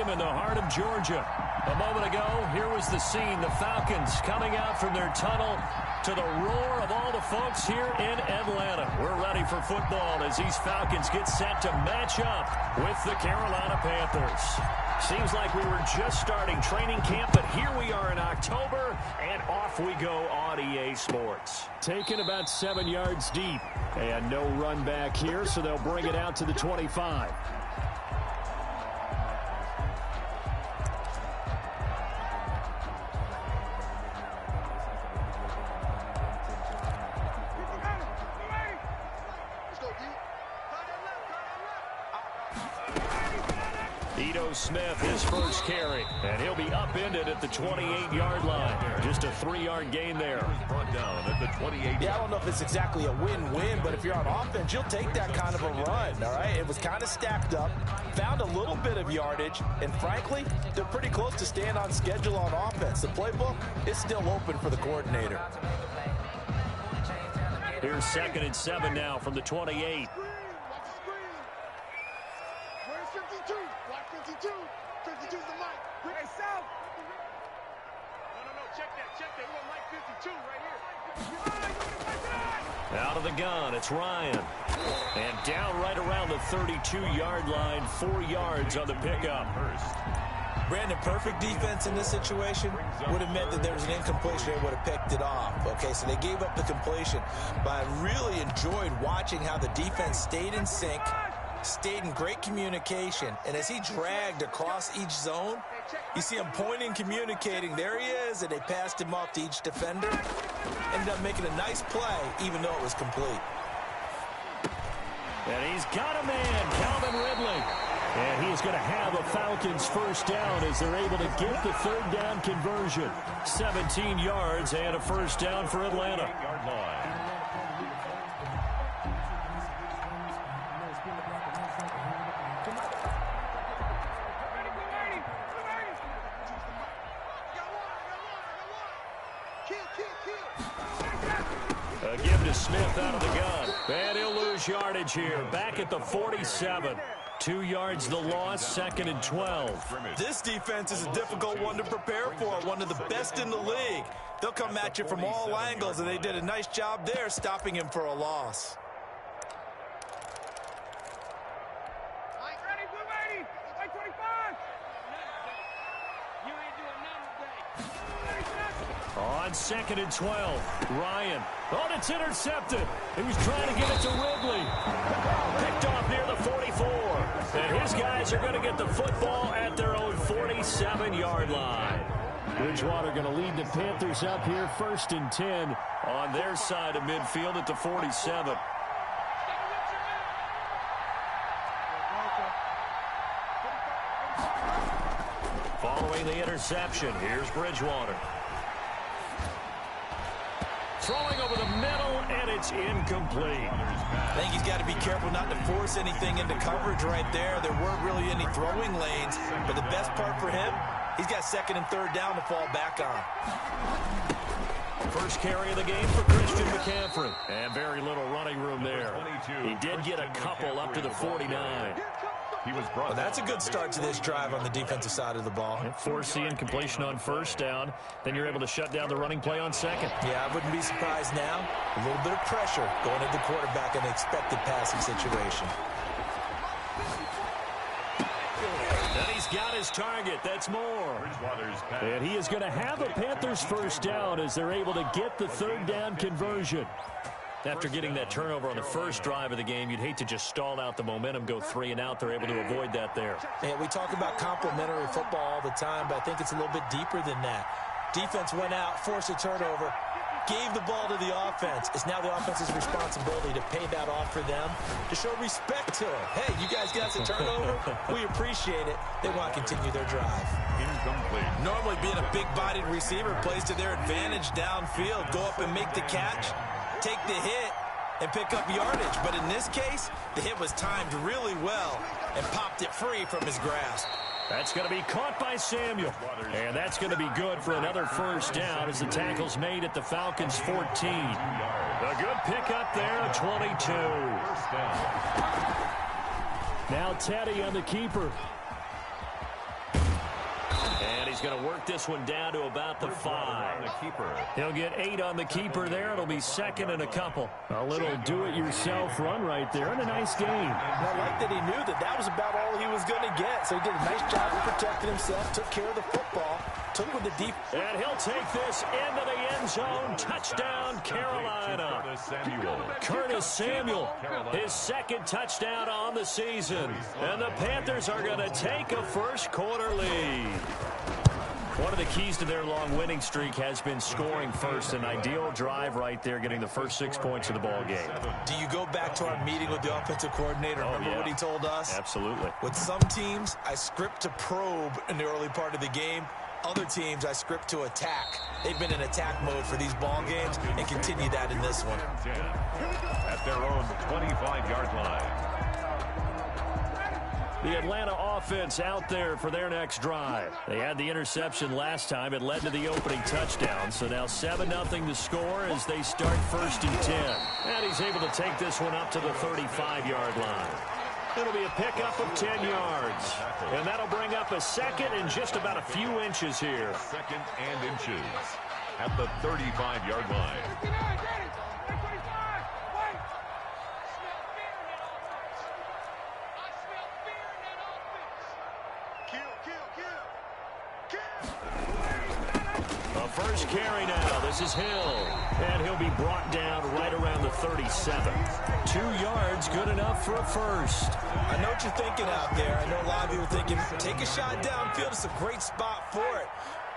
Stadium in the heart of Georgia. A moment ago, here was the scene. The Falcons coming out from their tunnel to the roar of all the folks here in Atlanta. We're ready for football as these Falcons get set to match up with the Carolina Panthers. Seems like we were just starting training camp, but here we are in October, and off we go on EA Sports. Taken about 7 yards deep, and no run back here, so they'll bring it out to the 25. Smith, his first carry, and he'll be upended at the 28-yard line. Just a 3-yard gain there. Brought down at the 28. Yeah, I don't know if it's exactly a win-win, but if you're on offense, you'll take that kind of a run, all right? It was kind of stacked up, found a little bit of yardage, and frankly, they're pretty close to staying on schedule on offense. The playbook is still open for the coordinator. Here's 2nd and 7 now from the 28. Out of the gun, it's Ryan. And down right around the 32-yard line, 4 yards on the pickup. Brandon, perfect defense in this situation would have meant that there was an incompletion and would have picked it off. Okay, so they gave up the completion. But I really enjoyed watching how the defense stayed in sync, stayed in great communication, and as he dragged across each zone, you see him pointing, communicating. There he is, and they passed him off to each defender. Ended up making a nice play, even though it was complete. And he's got a man, Calvin Ridley. And he's going to have a Falcons first down as they're able to get the 3rd down conversion. 17 yards and a first down for Atlanta. A give to Smith out of the gun. And he'll lose yardage here. Back at the 47. 2 yards the loss, 2nd and 12. This defense is a difficult one to prepare for, one of the best in the league. They'll come at you from all angles, and they did a nice job there stopping him for a loss. On 2nd and 12, Ryan. Oh, it's intercepted. He was trying to get it to Ridley. Picked off near the 44. And his guys are going to get the football at their own 47-yard line. Bridgewater going to lead the Panthers up here, 1st and 10 on their side of midfield at the 47. Following the interception, here's Bridgewater. Throwing over the middle, and it's incomplete. I think he's got to be careful not to force anything into coverage right there. There weren't really any throwing lanes, but the best part for him, he's got 2nd and 3rd down to fall back on. First carry of the game for Christian McCaffrey. And very little running room there. He did get a couple up to the 49. Well, that's a good start to this drive on the defensive side of the ball. Forcing incompletion on 1st down. Then you're able to shut down the running play on 2nd. Yeah, I wouldn't be surprised now. A little bit of pressure going at the quarterback in an expected passing situation. And he's got his target. That's more. And he is going to have a Panthers first down as they're able to get the 3rd down conversion. After getting that turnover on the first drive of the game, you'd hate to just stall out the momentum, go 3 and out. They're able to avoid that there. Yeah, we talk about complementary football all the time, but I think it's a little bit deeper than that. Defense went out, forced a turnover, gave the ball to the offense. It's now the offense's responsibility to pay that off for them, to show respect to them. Hey, you guys got the turnover? We appreciate it. They want to continue their drive. Incomplete. Normally being a big-bodied receiver plays to their advantage downfield. Go up and make the catch, take the hit, and pick up yardage. But in this case, the hit was timed really well and popped it free from his grasp. That's going to be caught by Samuel. And that's going to be good for another first down as the tackle's made at the Falcons' 14. A good pickup there, 22. Now Teddy on the keeper. he's going to work this one down to about the 5. He'll get 8 on the keeper there. It'll be second and a couple. A little do-it-yourself run right there, and a nice game. And I like that he knew that that was about all he was going to get. So he did a nice job of protecting himself, took care of the football, took with the deep. And he'll take this into the end zone. Touchdown, Carolina. Curtis Samuel, his second touchdown on the season. And the Panthers are going to take a first quarter lead. One of the keys to their long winning streak has been scoring first. An ideal drive right there, getting the first 6 points of the ball game. Do you go back to our meeting with the offensive coordinator? Remember what he told us? Absolutely. With some teams, I script to probe in the early part of the game. Other teams, I script to attack. They've been in attack mode for these ball games and continue that in this one. At their own 25-yard line. The Atlanta offense out there for their next drive. They had the interception last time. It led to the opening touchdown. So now 7-0 to score as they start first and 10. And he's able to take this one up to the 35-yard line. It'll be a pickup of 10 yards. And that'll bring up a second and just about a few inches here. Second and inches at the 35-yard line. First carry now. This is Hill. And he'll be brought down right around the 37. 2 yards, good enough for a first. I know what you're thinking out there. I know a lot of you are thinking, take a shot downfield. It's a great spot for it.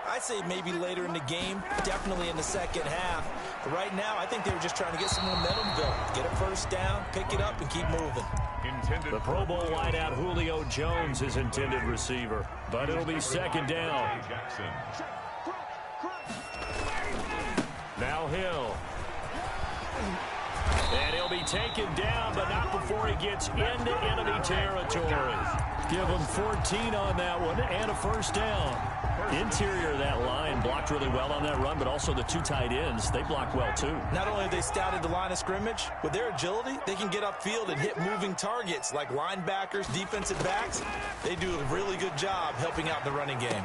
I'd say maybe later in the game, definitely in the second half. But right now, I think they were just trying to get some momentum built. Get a first down, pick it up, and keep moving. The Pro Bowl wideout Julio Jones is intended receiver. But it'll be second down. Now Hill. And he'll be taken down, but not before he gets into enemy territory. Give him 14 on that one and a first down. Interior of that line blocked really well on that run, but also the 2 tight ends, they blocked well too. Not only have they scouted the line of scrimmage, with their agility, they can get upfield and hit moving targets like linebackers, defensive backs. They do a really good job helping out the running game.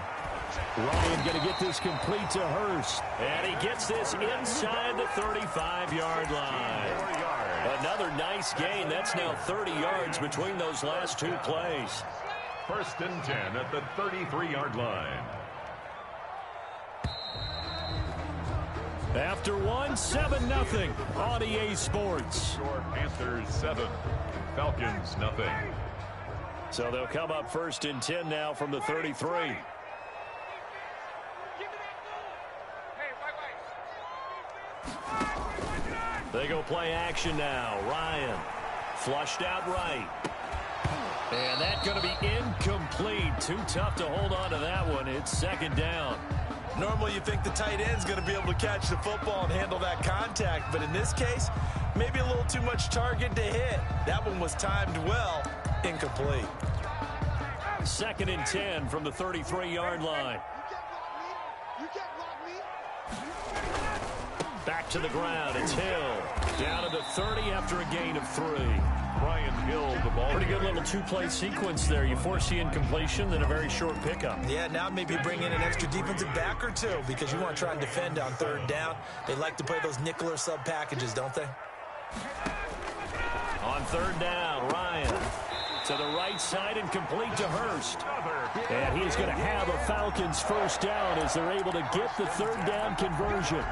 Ryan going to get this complete to Hurst. And he gets this inside the 35-yard line. Another nice gain. That's now 30 yards between those last 2 plays. First and 10 at the 33-yard line. After one, 7-0 on EA Sports. Panthers 7, Falcons nothing. So they'll come up first and 10 now from the 33. They go play action now. Ryan flushed out right. And that's going to be incomplete. Too tough to hold on to that one. It's second down. Normally you think the tight end's going to be able to catch the football and handle that contact. But in this case, maybe a little too much target to hit. That one was timed well. Incomplete. Second and 10 from the 33-yard line. Back to the ground. It's Hill. Down to the 30 after a gain of 3. Brian Hill, the ball. Pretty good little 2-play sequence there. You force the incompletion, then a very short pickup. Yeah, now maybe bring in an extra defensive back or 2 because you want to try and defend on third down. They like to play those nickel or sub packages, don't they? On third down, Ryan to the right side and complete to Hurst. And he's going to have a Falcons first down as they're able to get the third down conversion.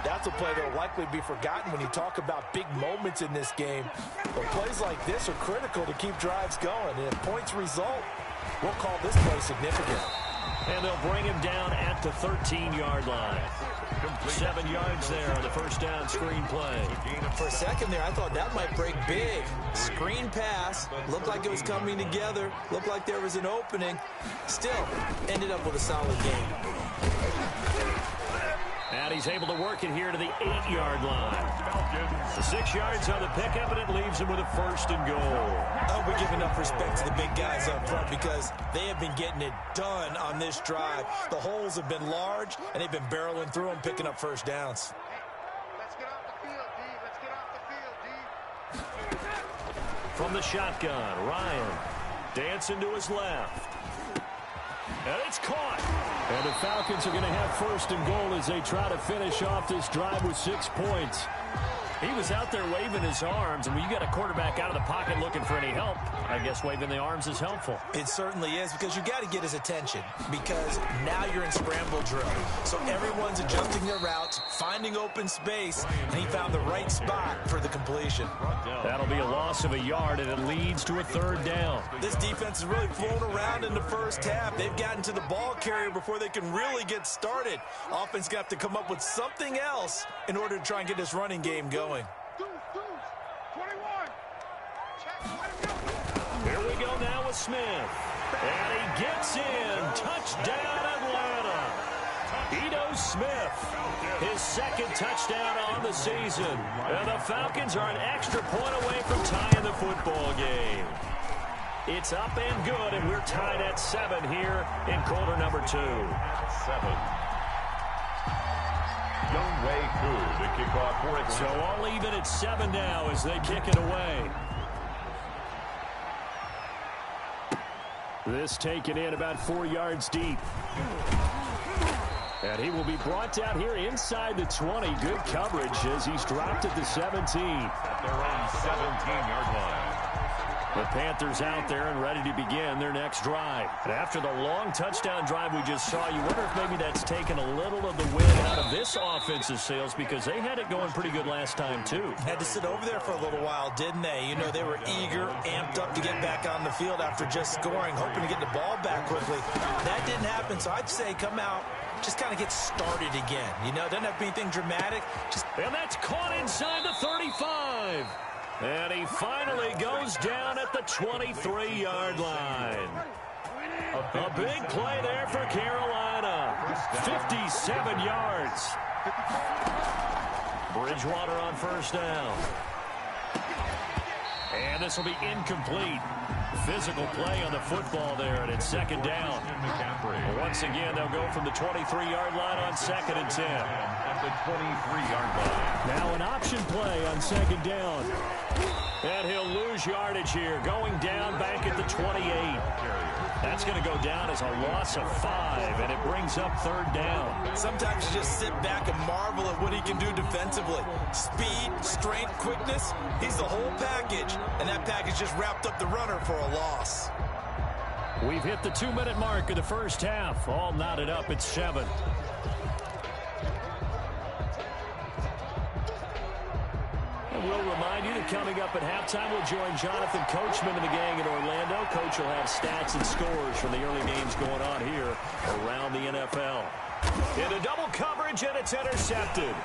That's a play that will likely be forgotten when you talk about big moments in this game. But plays like this are critical to keep drives going. And if points result, we'll call this play significant. And they'll bring him down at the 13-yard line. 7 yards there on the first down screen play. For a second there, I thought that might break big. Screen pass. Looked like it was coming together. Looked like there was an opening. Still, ended up with a solid game. And he's able to work it here to the 8-yard line. The 6 yards on the pickup, and it leaves him with a first and goal. Oh, we give enough respect to the big guys up front because they have been getting it done on this drive. The holes have been large, and they've been barreling through them, picking up first downs. Let's get off the field, D. Let's get off the field, D. From the shotgun, Ryan dancing to his left. And it's caught. And the Falcons are going to have first and goal as they try to finish off this drive with 6 points. He was out there waving his arms, and when you got a quarterback out of the pocket looking for any help, I guess waving the arms is helpful. It certainly is, because you got to get his attention, because now you're in scramble drill. So everyone's adjusting their routes, finding open space, and he found the right spot for the completion. That'll be a loss of a yard, and it leads to a 3rd down. This defense has really flown around in the first half. They've gotten to the ball carrier before they can really get started. Offense got to come up with something else in order to try and get this running game going. Here we go now with Smith. And he gets in. Touchdown, Atlanta. Ito Smith, his 2nd touchdown on the season. And the Falcons are an extra point away from tying the football game. It's up and good, and we're tied at 7 here in quarter number 2. 7. wk5 to kick off for Atlanta. So all even at 7 now as they kick it away. This taken in about 4 yards deep. And he will be brought down here inside the 20. Good coverage as he's dropped at the 17. At their own 17-yard line. The Panthers out there and ready to begin their next drive. And after the long touchdown drive we just saw, you wonder if maybe that's taken a little of the wind out of this offensive sails, because they had it going pretty good last time too. Had to sit over there for a little while, didn't they? You know, they were eager, amped up to get back on the field after just scoring, hoping to get the ball back quickly. That didn't happen, so I'd say come out, just kind of get started again. You know, doesn't have to be anything dramatic. And that's caught inside the 35. And he finally goes down at the 23-yard line. A big play there for Carolina. 57 yards. Bridgewater on first down. And this will be incomplete. Physical play on the football there, and it's 2nd down. Once again, they'll go from the 23-yard line on 2nd and 10. At the 23-yard line. Now an option play on 2nd down. And he'll lose yardage here, going down back at the 28. That's going to go down as a loss of 5, and it brings up 3rd down. Sometimes you just sit back and marvel at what he can do defensively. Speed, strength, quickness, he's the whole package. And that package just wrapped up the runner for a loss. We've hit the 2-minute mark of the first half. All knotted up at 7. And we'll remind you that coming up at halftime, we'll join Jonathan Coachman and the gang in Orlando. Coach will have stats and scores from the early games going on here around the NFL. Into double coverage, and it's intercepted.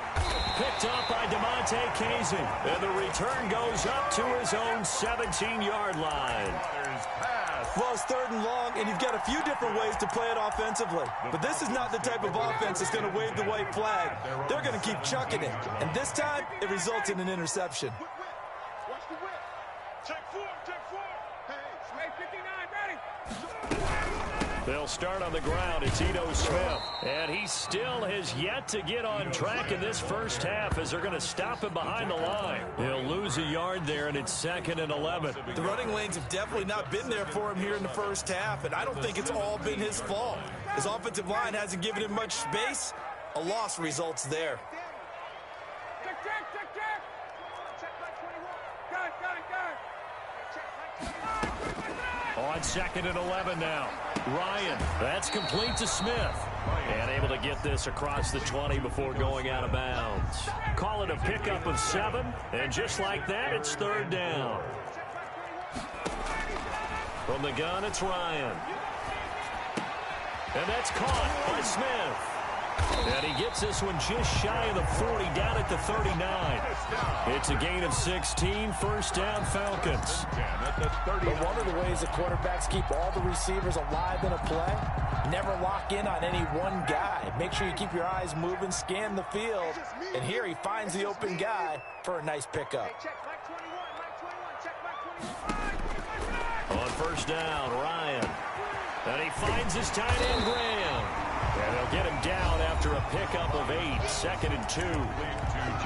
Picked up by DeMonte Kazin. And the return goes up to his own 17-yard line. Well, it's 3rd and long, and you've got a few different ways to play it offensively. But this is not the type of offense that's going to wave the white flag. They're going to keep chucking it. And this time, it results in an interception. Watch the whip. Check 4, check 4. Hey, 59, ready. They'll start on the ground. It's Ito Smith. And he still has yet to get on track in this first half as they're going to stop him behind the line. He'll lose a yard there, and it's 2nd and 11. The running lanes have definitely not been there for him here in the first half, and I don't think it's all been his fault. His offensive line hasn't given him much space. A loss results there. Check, check, check, check. Check back 21. Got it. Check back 25. On 2nd and 11 now. Ryan, that's complete to Smith. And able to get this across the 20 before going out of bounds. Call it a pickup of 7, and just like that, it's 3rd down. From the gun, it's Ryan. And that's caught by Smith. And he gets this one just shy of the 40, down at the 39. It's a gain of 16, 1st down Falcons. But one of the ways the quarterbacks keep all the receivers alive in a play, never lock in on any one guy. Make sure you keep your eyes moving, scan the field, and here he finds the open guy for a nice pickup. Check back 21, check back 25. On 1st down, Ryan. And he finds his tight end, Graham. And they'll get him down after a pickup of 8, 2nd and 2.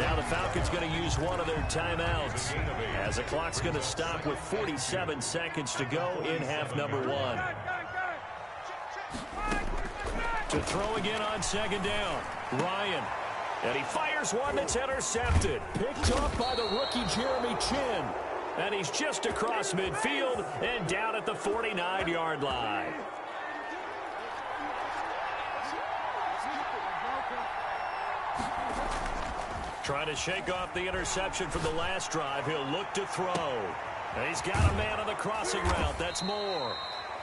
Now the Falcons going to use one of their timeouts as the clock's going to stop with 47 seconds to go in half number 1. To throw again on second down. Ryan. And he fires one that's intercepted. Picked up by the rookie Jeremy Chin. And he's just across midfield and down at the 49-yard line. Trying to shake off the interception from the last drive. He'll look to throw. And he's got a man on the crossing route. That's Moore.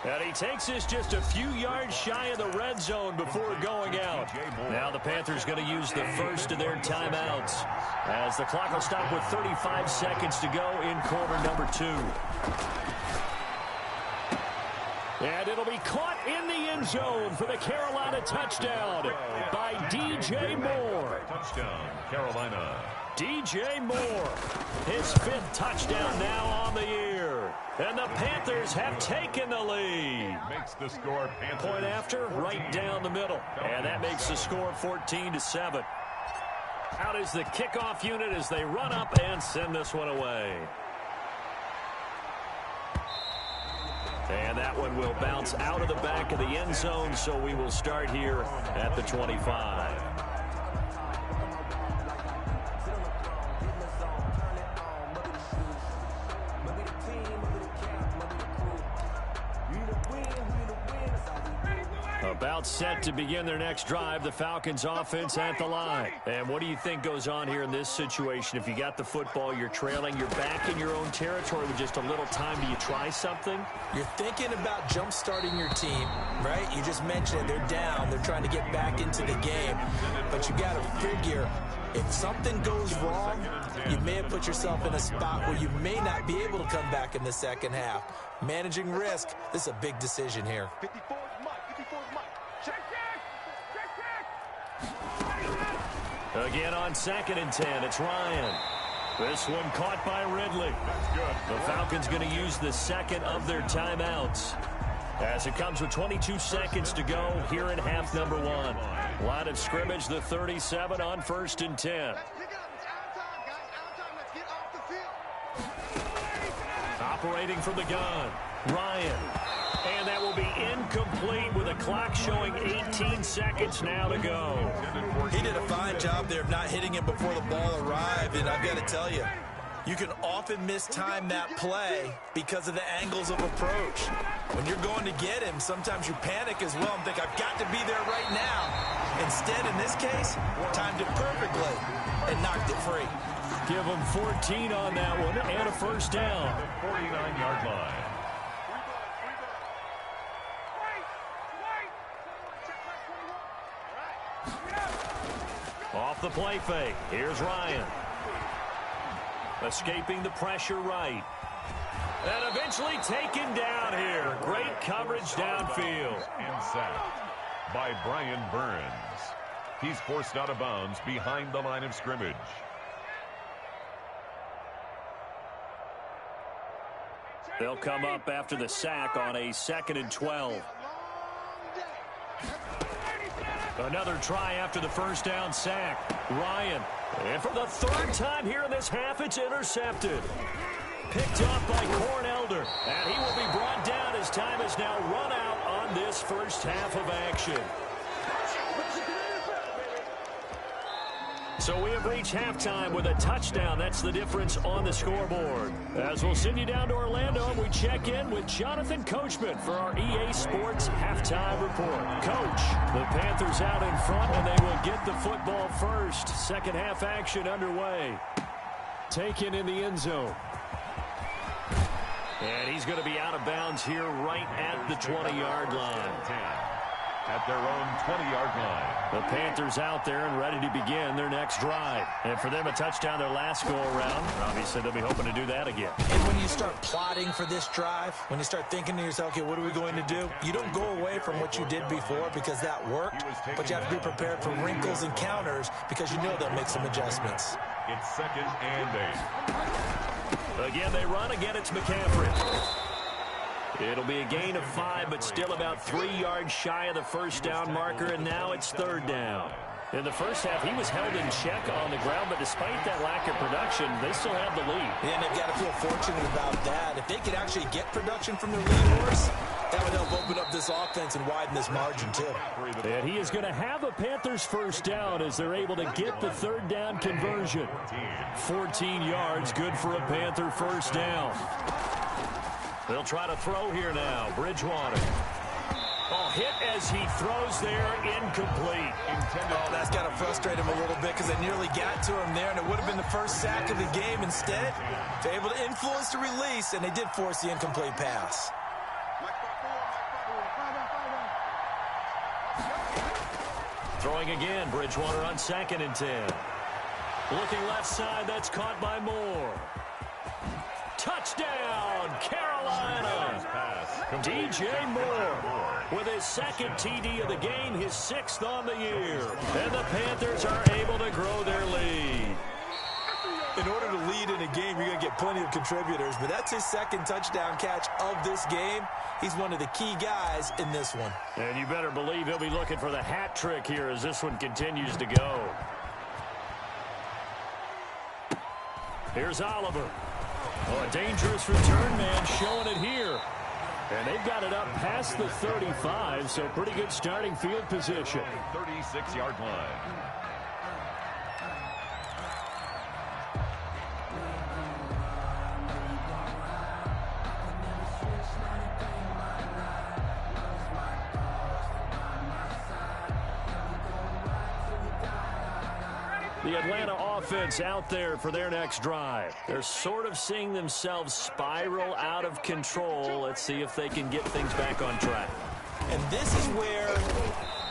And he takes this just a few yards shy of the red zone before going out. Now the Panthers going to use the first of their timeouts as the clock will stop with 35 seconds to go in quarter number 2. And it'll be caught in the end zone for the Carolina touchdown by DJ Moore. Touchdown, Carolina. DJ Moore, his 5th touchdown now on the year. And the Panthers have taken the lead. Makes the score Panthers. Point after, right down the middle. And that makes the score 14-7. Out is the kickoff unit as they run up and send this one away. And that one will bounce out of the back of the end zone, so we will start here at the 25. About set to begin their next drive, the Falcons offense at the line. And what do you think goes on here in this situation? If you got the football, you're trailing, you're back in your own territory with just a little time. Do you try something? You're thinking about jump-starting your team, right? You just mentioned it. They're down. They're trying to get back into the game. But you got to figure, if something goes wrong, you may have put yourself in a spot where you may not be able to come back in the second half. Managing risk, this is a big decision here. 54 is Mike. 54 is Mike. Check. Again on 2nd and 10, it's Ryan. This one caught by Ridley. That's good. The Falcons going to use the second of their timeouts as it comes with 22 seconds to go here in half number 1. Line of scrimmage, the 37 on 1st and 10. Pick it up. It's out of time, guys. Out of time. Let's get off the field. Operating from the gun, Ryan. And that will be incomplete with a clock showing 18 seconds now to go. He did a fine job there of not hitting him before the ball arrived, and I've got to tell you, you can often mistime that play because of the angles of approach. When you're going to get him, sometimes you panic as well and think, I've got to be there right now. Instead, in this case, timed it perfectly and knocked it free. Give him 14 on that one and a first down. 49-yard line. Off the play fake. Here's Ryan. Escaping the pressure right. And eventually taken down here. Great coverage downfield. And sacked by Brian Burns. He's forced out of bounds behind the line of scrimmage. They'll come up after the sack on a 2nd and 12. Another try after the first down sack. Ryan. And for the 3rd time here in this half, it's intercepted. Picked up by Cornelder. And he will be brought down as time is now run out on this first half of action. So we have reached halftime with a touchdown. That's the difference on the scoreboard. As we'll send you down to Orlando, we check in with Jonathan Coachman for our EA Sports Halftime Report. Coach, the Panthers out in front, and they will get the football first. Second half action underway. Taken in the end zone. And he's going to be out of bounds here right at the 20-yard line. At their own 20-yard line. The Panthers out there and ready to begin their next drive. And for them, a touchdown their last go-around. Obviously, they'll be hoping to do that again. And when you start plotting for this drive, when you start thinking to yourself, okay, what are we going to do? You don't go away from what you did before because that worked, but you have to be prepared for wrinkles and counters because you know they'll make some adjustments. It's 2nd and 8. Again, they run. Again, it's McCaffrey. It'll be a gain of 5, but still about 3 yards shy of the first down marker, and now it's 3rd down. In the first half, he was held in check on the ground, but despite that lack of production, they still have the lead. Yeah, and they've got to feel fortunate about that. If they could actually get production from their lead horse, That would help open up this offense and widen this margin, too. And he is going to have a Panthers first down as they're able to get the third down conversion. 14 yards, good for a Panther first down. They'll try to throw here now. Bridgewater. Oh, hit as he throws there, incomplete. Oh, that's got to frustrate him a little bit because they nearly got to him there, and it would have been the first sack of the game. Instead, they're able to influence the release, and they did force the incomplete pass. Throwing again, Bridgewater on 2nd and 10. Looking left side, that's caught by Moore. Touchdown, Carolina! DJ Moore with his 2nd TD of the game, his 6th on the year. And the Panthers are able to grow their lead. In order to lead in a game, you're going to get plenty of contributors, but that's his 2nd touchdown catch of this game. He's one of the key guys in this one. And you better believe he'll be looking for the hat trick here as this one continues to go. Here's Oliver. Oh, a dangerous return man showing it here. And they've got it up past the 35, so pretty good starting field position. 36-yard line. The Atlanta offense out there for their next drive. They're sort of seeing themselves spiral out of control. Let's see if they can get things back on track. And this is where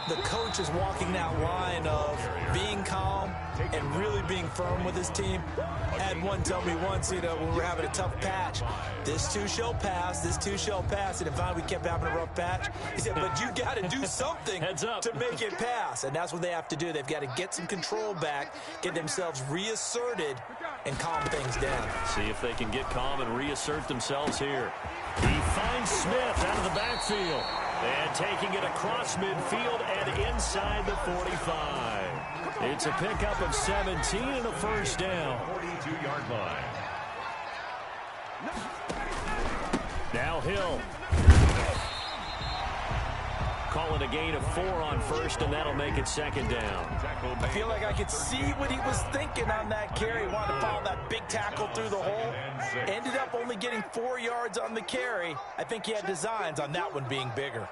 the coach is walking that line of being calm and really being firm with his team. I had one tell me once, when we were having a tough patch, this too shall pass, this too shall pass. And finally we kept having a rough patch. He said, but you got to do something to make it pass. And that's what they have to do. They've got to get some control back, get themselves reasserted, and calm things down. See if they can get calm and reassert themselves here. He finds Smith out of the backfield. And taking it across midfield and inside the 45. It's a pickup of 17 and a first down. 42-yard line. Now Hill. Calling a gain of 4 on first, and that'll make it 2nd down. I feel like I could see what he was thinking on that carry. He wanted to follow that big tackle through the hole. Ended up only getting 4 yards on the carry. I think he had designs on that one being bigger.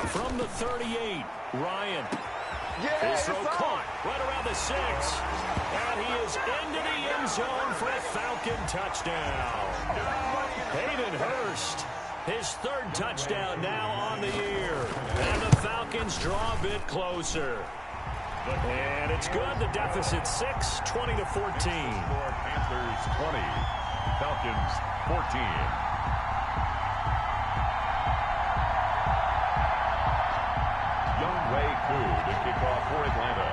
From the 38, Ryan. His throw caught right around the 6. And he is into the end zone for a Falcon touchdown. Hayden Hurst, his 3rd touchdown now on the year. And the Falcons draw a bit closer. And it's good. The deficit 6, 20-14. Panthers 20, Falcons 14. Koo to kick off for Atlanta.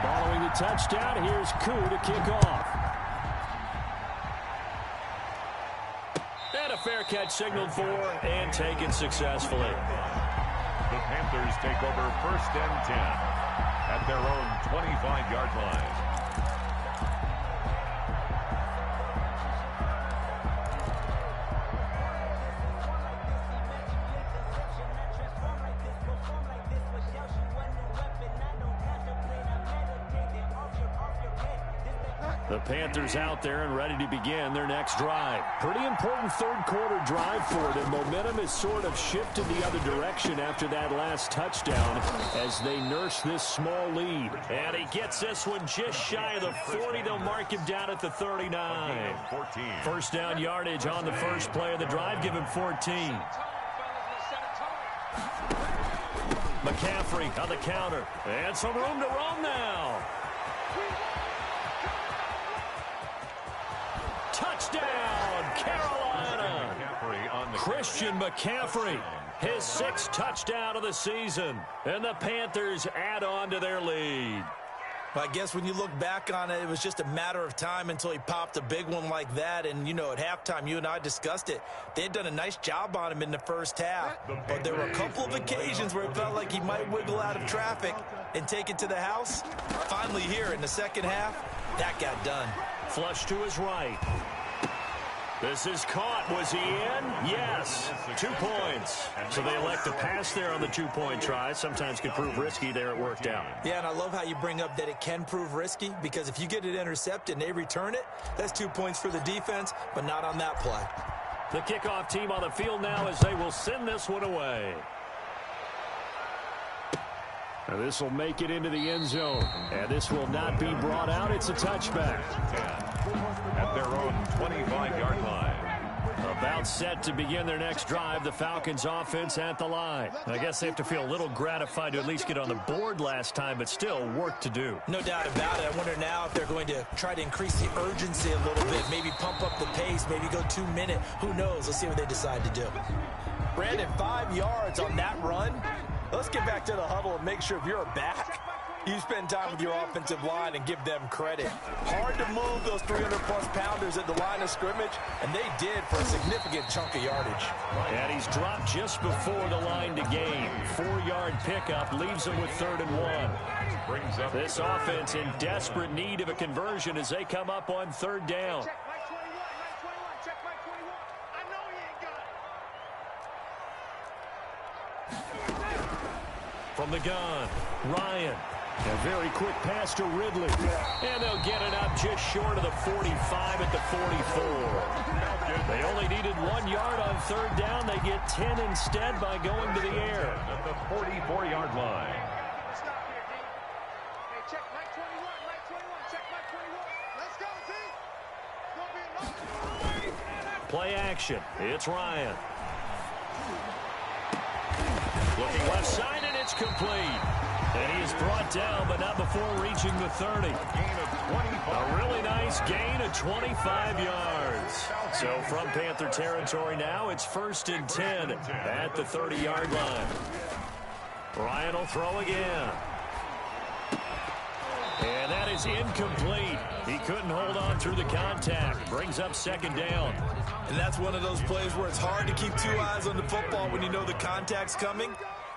Following the touchdown, here's Koo to kick off. And a fair catch signaled for and taken successfully. The Panthers take over 1st and 10 at their own 25-yard line. The Panthers out there and ready to begin their next drive. Pretty important 3rd quarter drive for them. Momentum has sort of shifted the other direction after that last touchdown as they nurse this small lead. And he gets this one just shy of the 40. They'll mark him down at the 39. 14. First down yardage on the first play of the drive. Give him 14. McCaffrey on the counter. And some room to roam now. Touchdown, Carolina. Christian McCaffrey, his 6th touchdown of the season. And the Panthers add on to their lead. Well, I guess when you look back on it, it was just a matter of time until he popped a big one like that. And, at halftime, you and I discussed it. They had done a nice job on him in the first half. But there were a couple of occasions where it felt like he might wiggle out of traffic and take it to the house. Finally here in the second half, that got done. Flush to his right. This is caught. Was he in? Yes. 2 points. So they elect to pass there on the 2-point try. Sometimes could prove risky. There it worked out. Yeah, and I love how you bring up that it can prove risky, because if you get it intercepted and they return it, that's 2 points for the defense, but not on that play. The kickoff team on the field now as they will send this one away. Now this will make it into the end zone. And this will not be brought out. It's a touchback. At their own 25-yard line. About set to begin their next drive, the Falcons offense at the line. I guess they have to feel a little gratified to at least get on the board last time, but still work to do. No doubt about it. I wonder now if they're going to try to increase the urgency a little bit, maybe pump up the pace, maybe go 2-minute. Who knows? Let's see what they decide to do. Brandon, 5 yards on that run. Let's get back to the huddle and make sure if you're a back, you spend time with your offensive line and give them credit. Hard to move those 300-plus pounders at the line of scrimmage, and they did for a significant chunk of yardage. And he's dropped just before the line to gain. 4-yard pickup leaves him with 3rd and 1. This offense in desperate need of a conversion as they come up on 3rd down. Check Mike 21, Mike 21, check Mike 21. I know he ain't got it. From the gun, Ryan. A very quick pass to Ridley. And they'll get it up just short of the 45 at the 44. They only needed 1 yard on 3rd down. They get 10 instead by going to the air. At the 44-yard line. Stop here, D. Hey, check Mike 21, Mike 21, check Mike 21. Let's go, D. It's going to be enough. Play action. It's Ryan. Looking left side, and it's complete. And he is brought down, but not before reaching the 30. A really nice gain of 25 yards. So from Panther territory now, it's 1st and 10 at the 30-yard line. Ryan will throw again. And that is incomplete. He couldn't hold on through the contact. Brings up 2nd down. And that's one of those plays where it's hard to keep 2 eyes on the football when you know the contact's coming,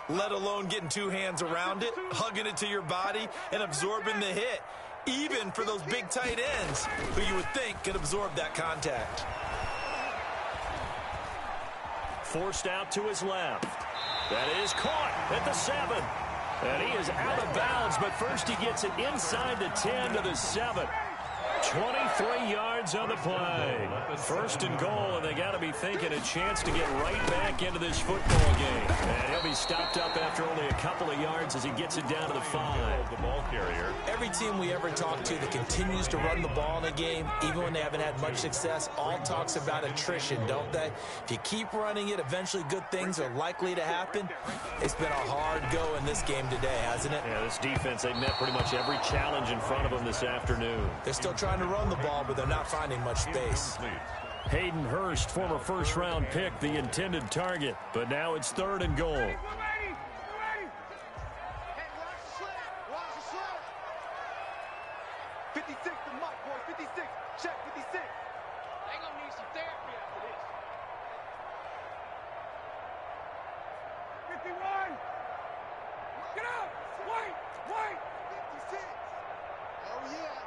let alone getting 2 hands around it, hugging it to your body, and absorbing the hit, even for those big tight ends who you would think could absorb that contact. Forced out to his left. That is caught at the 7. And he is out of bounds, but first he gets it inside the 10 to the 7. 23 yards on the play. 1st and goal, and they got to be thinking a chance to get right back into this football game. And he'll be stopped up after only a couple of yards as he gets it down to the 5. The ball carrier. Every team we ever talk to that continues to run the ball in a game, even when they haven't had much success, all talks about attrition, don't they? If you keep running it, eventually good things are likely to happen. It's been a hard go in this game today, hasn't it? Yeah, this defense, they've met pretty much every challenge in front of them this afternoon. They're still trying to run the ball, but they're not finding much space. Hayden Hurst, former 1st-round pick, the intended target. But now it's 3rd and goal. We're ready. Hey, watch the sled. Watch the sled. 56 to Mike, boys. 56. Check 56. They gonna need some therapy after this. 51. Get up. Wait. 56. Oh, yeah.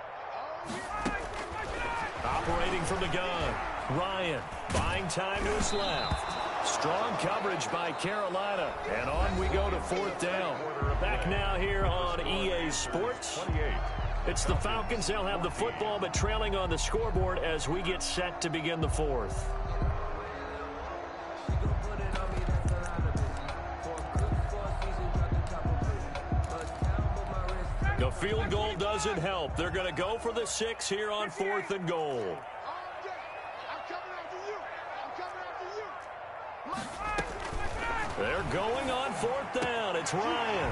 Operating from the gun, Ryan buying time to his left. Strong coverage by Carolina, and on we go to 4th down. Back now here on EA Sports. It's the Falcons. They'll have the football, but trailing on the scoreboard as we get set to begin the 4th. The field goal doesn't help. They're going to go for the 6 here on 4th and goal. They're going on 4th down. It's Ryan.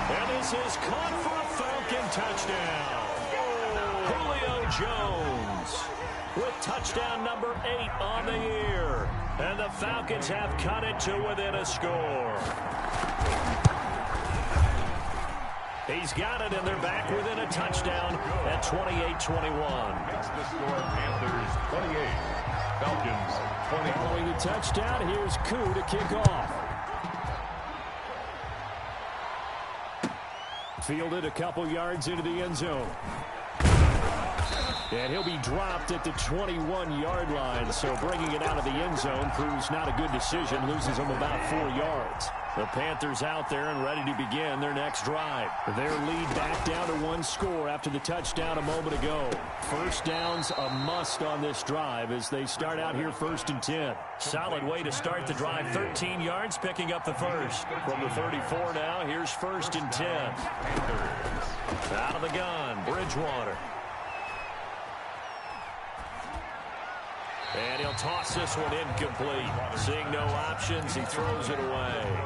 And this is caught for a Falcon touchdown. Julio Jones with touchdown number 8 on the year. And the Falcons have cut it to within a score. He's got it, and they're back within a touchdown at 28-21. Makes the score Panthers 28, Falcons 20. Following the touchdown, here's Koo to kick off. Fielded a couple yards into the end zone. And he'll be dropped at the 21-yard line. So bringing it out of the end zone proves not a good decision. Loses him about 4 yards. The Panthers out there and ready to begin their next drive. Their lead back down to 1 score after the touchdown a moment ago. First down's a must on this drive as they start out here 1st and 10. Solid way to start the drive. 13 yards, picking up the first. From the 34 now, here's 1st and 10. Out of the gun, Bridgewater. And he'll toss this one incomplete. Seeing no options, he throws it away.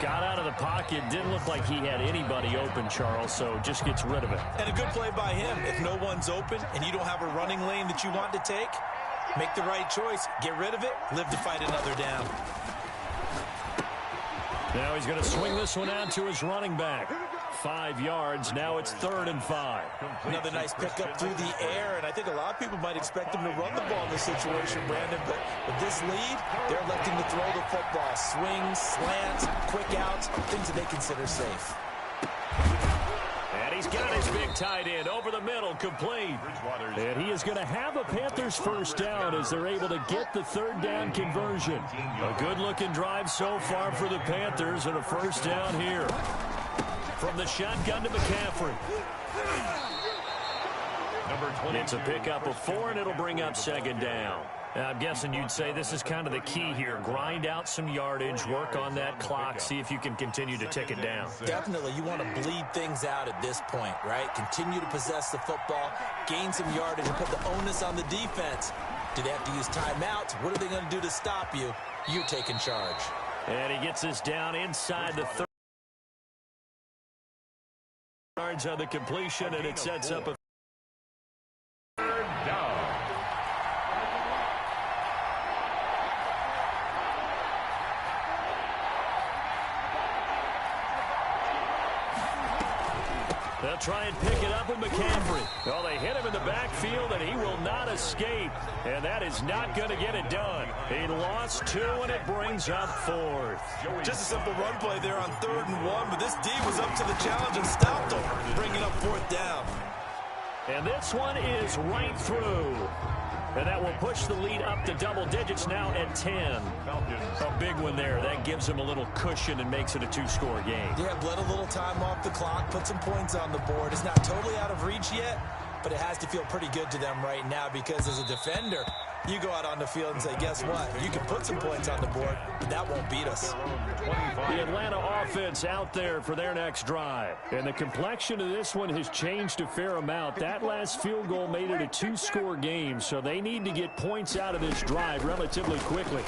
Got out of the pocket. Didn't look like he had anybody open, Charles, so just gets rid of it. And a good play by him. If no one's open and you don't have a running lane that you want to take, make the right choice. Get rid of it. Live to fight another down. Now he's going to swing this one out to his running back. 5 yards. Now it's 3rd and 5. Another nice pickup through the air, and I think a lot of people might expect him to run the ball in this situation, Brandon, but with this lead, they're electing to throw the football. Swings, slants, quick outs, things that they consider safe. And he's got his big tight end over the middle, complete. And he is going to have a Panthers first down as they're able to get the 3rd down conversion. A good-looking drive so far for the Panthers and a first down here. From the shotgun to McCaffrey. It's a pickup of 4, and it'll bring up 2nd down. Now, I'm guessing you'd say this is kind of the key here. Grind out some yardage, work on that clock, see if you can continue to tick it down. Definitely. You want to bleed things out at this point, right? Continue to possess the football, gain some yardage, and put the onus on the defense. Do they have to use timeouts? What are they going to do to stop you? You're taking charge. And he gets us down inside the 30 yards on the completion, and it sets up a 3rd down. They'll try and pick it up with McCaffrey. Well, they hit him in the backfield, and he will not escape. And that is not going to get it done. He lost 2, and it brings up 4th. Just a simple run play there on 3rd and 1, but this D was up to the challenge and stopped him, bringing up 4th down. And this one is right through. And that will push the lead up to double digits now at 10. A big one there. That gives him a little cushion and makes it a 2-score game. Yeah, bled a little time off the clock, put some points on the board. It's not totally out of reach yet, but it has to feel pretty good to them right now because as a defender, you go out on the field and say, guess what? You can put some points on the board, but that won't beat us. The Atlanta offense out there for their next drive. And the complexion of this one has changed a fair amount. That last field goal made it a 2-score game, so they need to get points out of this drive relatively quickly.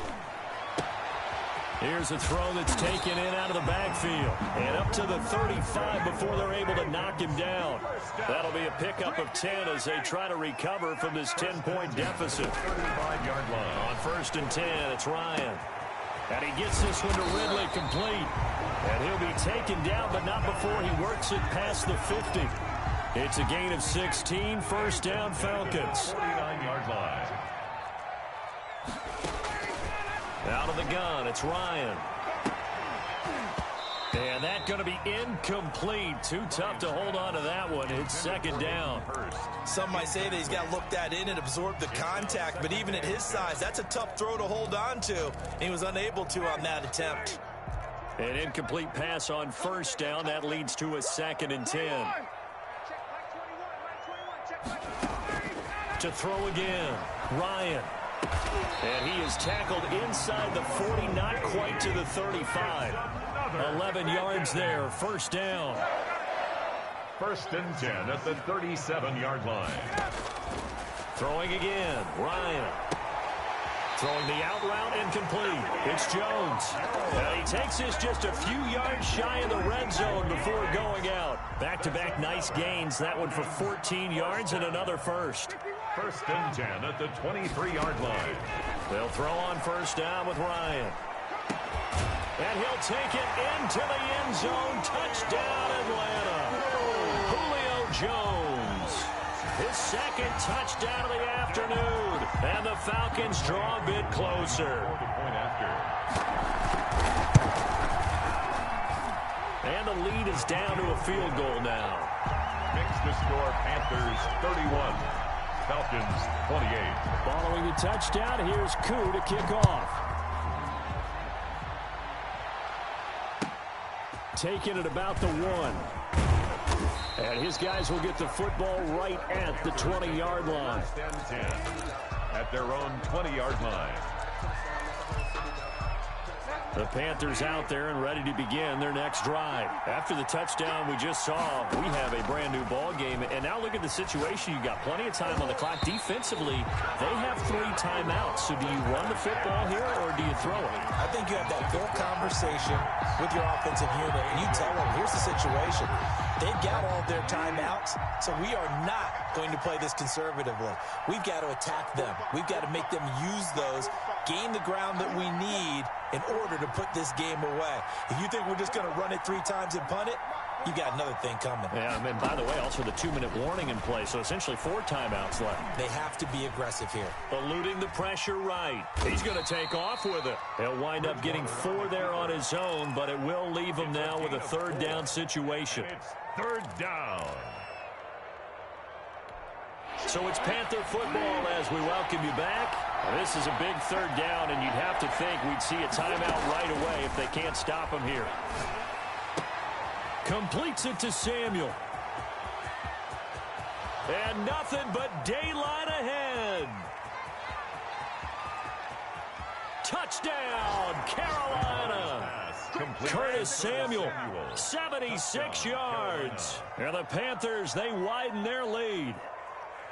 Here's a throw that's taken in out of the backfield. And up to the 35 before they're able to knock him down. That'll be a pickup of 10 as they try to recover from this 10-point deficit. 35-yard line. On 1st and 10, it's Ryan. And he gets this one to Ridley complete. And he'll be taken down, but not before he works it past the 50. It's a gain of 16, first down Falcons. 49-yard line. Out of the gun, it's Ryan. And that's going to be incomplete. Too tough to hold on to that one. It's 2nd down. Some might say that he's got to look that in and absorb the contact, but even at his size, that's a tough throw to hold on to. And he was unable to on that attempt. An incomplete pass on 1st down. That leads to a 2nd and 10. To throw again, Ryan. And he is tackled inside the 40, not quite to the 35. 11 yards there, first down. 1st and 10 at the 37-yard line. Throwing again, Ryan. Throwing the out route incomplete. It's Jones. And he takes this just a few yards shy of the red zone before going out. Back-to-back nice gains. That one for 14 yards and another first. 1st and 10 at the 23-yard line. They'll throw on 1st down with Ryan. And he'll take it into the end zone. Touchdown, Atlanta. Julio Jones. His 2nd touchdown of the afternoon. And the Falcons draw a bit closer. And the lead is down to a field goal now. Makes the score Panthers 31. Falcons 28. Following the touchdown, here's Koo to kick off. Taking it about the 1. And his guys will get the football right at the 20-yard line. At their own 20-yard line. The Panthers out there and ready to begin their next drive. After the touchdown we just saw, we have a brand new ball game. And now look at the situation. You got plenty of time on the clock. Defensively, they have 3 timeouts. So do you run the football here or do you throw it? I think you have that full conversation with your offensive unit, and you tell them, here's the situation. They've got all their timeouts, so we are not going to play this conservatively. We've got to attack them. We've got to make them use those, gain the ground that we need in order to put this game away. If you think we're just going to run it 3 times and punt it, you got another thing coming. Yeah, and by the way, also the 2-minute warning in play, so essentially 4 timeouts left. They have to be aggressive here. Eluding the pressure right. He's going to take off with it. He'll wind up getting 4 there on his own, but it will leave him now with a 3rd down situation. It's 3rd down. So it's Panther football as we welcome you back. This is a big 3rd down, and you'd have to think we'd see a timeout right away if they can't stop him here. Completes it to Samuel. And nothing but daylight ahead. Touchdown, Carolina. Curtis Samuel, 76 yards. And the Panthers, they widen their lead.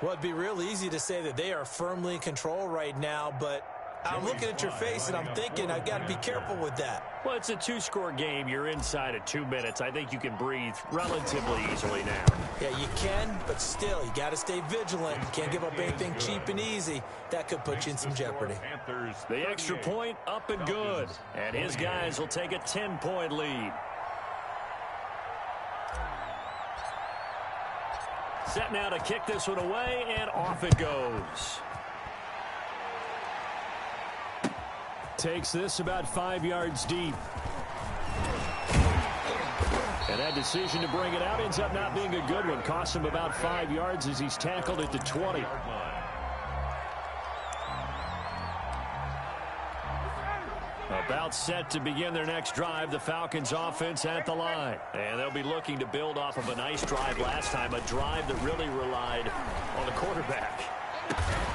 Well, it'd be real easy to say that they are firmly in control right now, but I'm looking at your face and I'm thinking I've got to be careful with that. Well, it's a 2-score game. You're inside of 2 minutes. I think you can breathe relatively easily now. Yeah, you can, but still, you got to stay vigilant. You can't give up anything cheap and easy. That could put you in some jeopardy. The extra point up and good. And his guys will take a 10-point lead. Set now to kick this one away, and off it goes. Takes this about 5 yards deep. And that decision to bring it out ends up not being a good one. Costs him about 5 yards as he's tackled at the 20. About set to begin their next drive, the Falcons offense at the line. And they'll be looking to build off of a nice drive last time, a drive that really relied on the quarterback.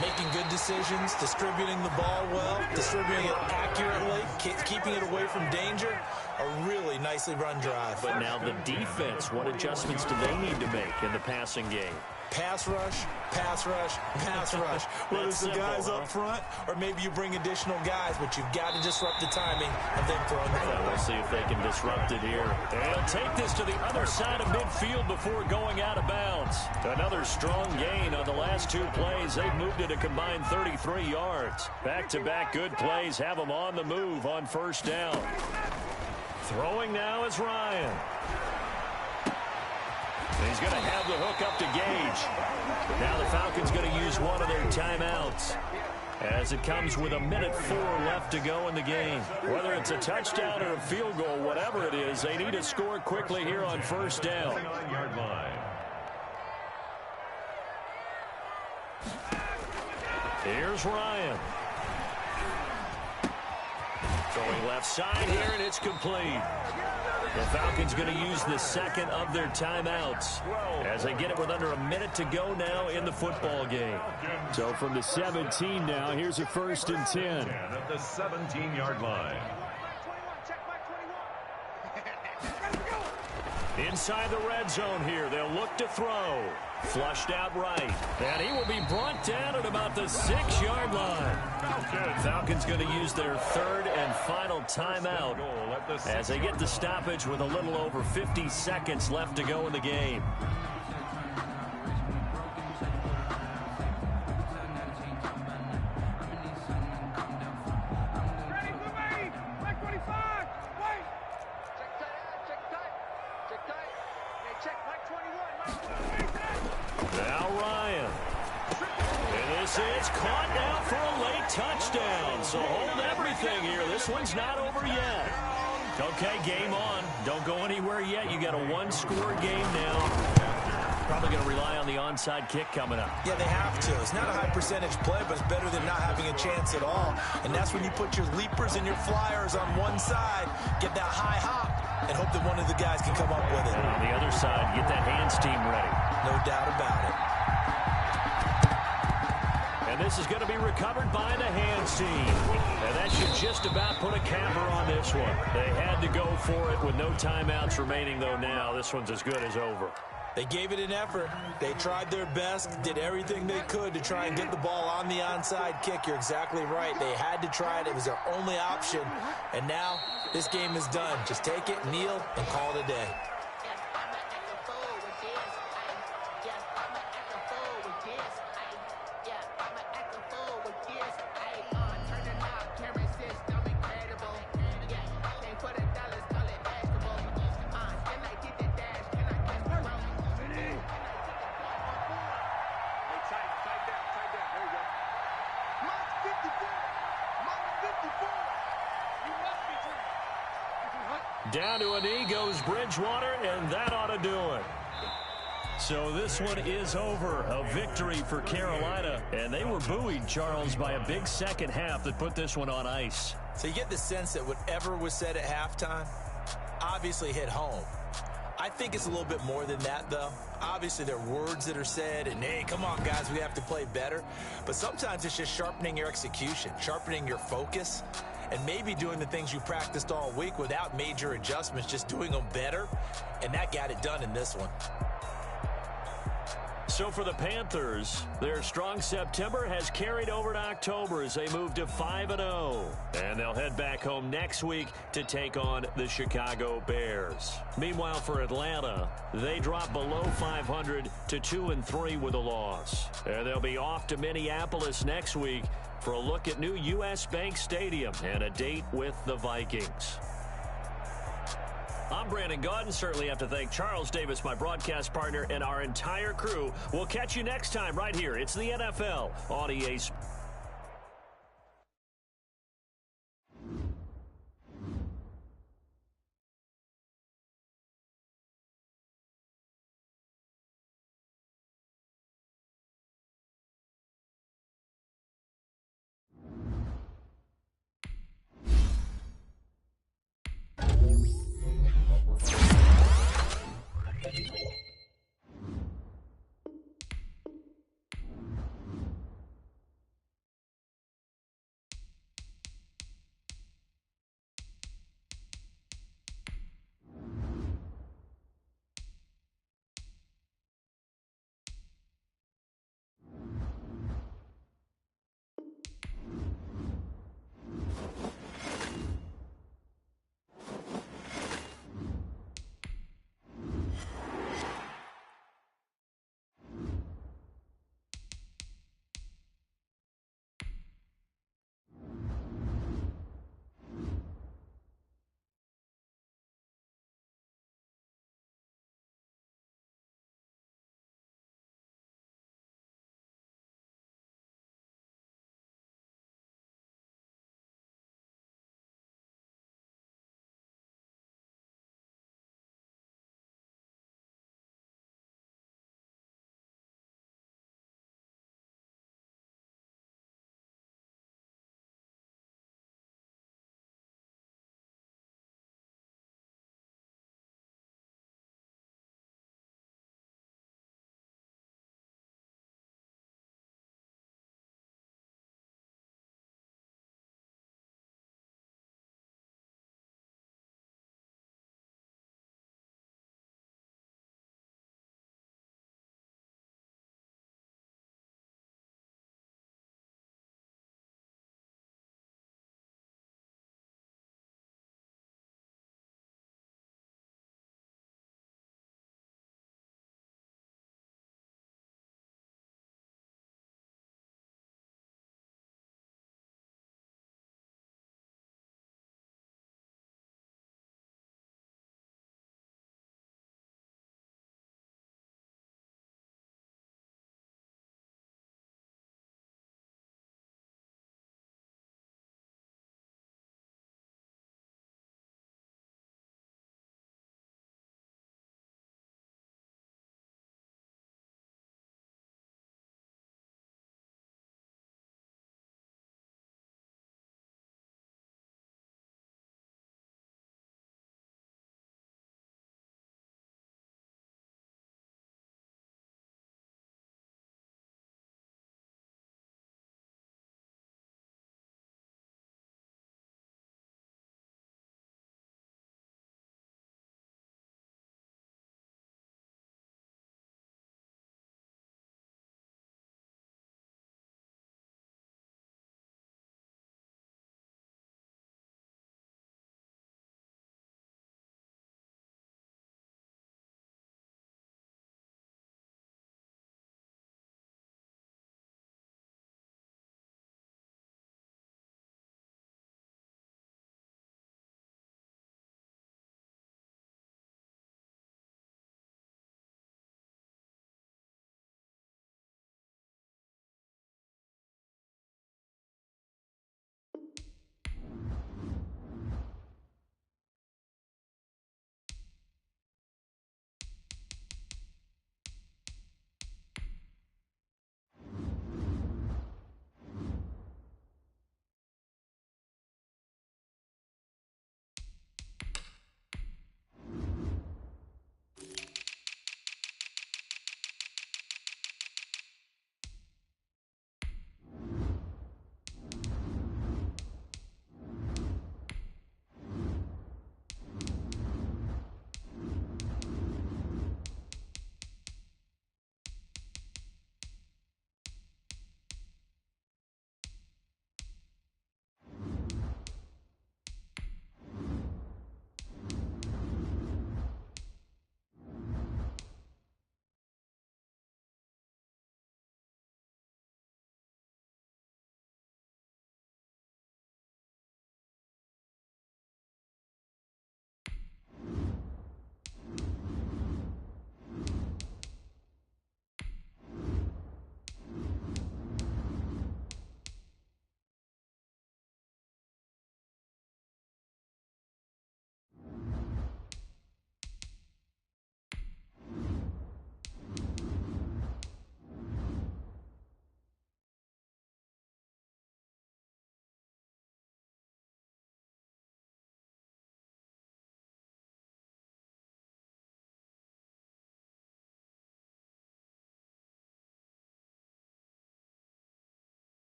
Making good decisions, distributing the ball well, distributing it accurately, keeping it away from danger. A really nicely run drive. But now the defense, what adjustments do they need to make in the passing game? Pass rush, pass rush, pass rush. Whether it's the guys up front or maybe you bring additional guys, but you've got to disrupt the timing of them throwing the football. We'll see if they can disrupt it here. They'll take this to the other side of midfield before going out of bounds. Another strong gain on the last 2 plays. They've moved it a combined 33 yards. Back-to-back good plays have them on the move on 1st down. Throwing now is Ryan. He's going to have the hook up to Gage. Now the Falcons going to use one of their timeouts as it comes with 1:04 left to go in the game. Whether it's a touchdown or a field goal, whatever it is, they need to score quickly here on 1st down. Here's Ryan. Going left side here, and it's complete. The Falcons going to use the 2nd of their timeouts as they get it with under 1 minute to go now in the football game. So from the 17 now, here's a 1st and 10. At the 17-yard line. Inside the red zone here, they'll look to throw. Flushed out right. And he will be brought down at about the 6-yard line. Falcons going to use their 3rd and final timeout as they get the stoppage with a little over 50 seconds left to go in the game. Now Ryan. And this is caught now for a late touchdown. So hold everything here. This one's not over yet. Okay, game on. Don't go anywhere yet. You got a 1-score game now. Probably going to rely on the onside kick coming up. Yeah, they have to. It's not a high percentage play, but it's better than not having a chance at all. And that's when you put your leapers and your flyers on one side, get that high hop, and hope that one of the guys can come up with it. And on the other side, get that hands team ready. No doubt about it. And this is going to be recovered by the hands team. And that should just about put a capper on this one. They had to go for it with no timeouts remaining, though now. This one's as good as over. They gave it an effort. They tried their best, did everything they could to try and get the ball on the onside kick. You're exactly right. They had to try it. It was their only option. And now this game is done. Just take it, kneel, and call it a day. Down to a knee goes Bridgewater, and that ought to do it. So this one is over. A victory for Carolina. And they were buoyed, Charles, by a big second half that put this one on ice. So you get the sense that whatever was said at halftime obviously hit home. I think it's a little bit more than that, though. Obviously, there are words that are said, and, hey, come on, guys, we have to play better. But sometimes it's just sharpening your execution, sharpening your focus, and maybe doing the things you practiced all week without major adjustments, just doing them better. And that got it done in this one. So for the Panthers, their strong September has carried over to October as they move to 5-0. And they'll head back home next week to take on the Chicago Bears. Meanwhile, for Atlanta, they drop below 500 to 2-3 with a loss. And they'll be off to Minneapolis next week for a look at new U.S. Bank Stadium and a date with the Vikings. I'm Brandon Gaudin. Certainly have to thank Charles Davis, my broadcast partner, and our entire crew. We'll catch you next time right here. It's the NFL on EA Sports.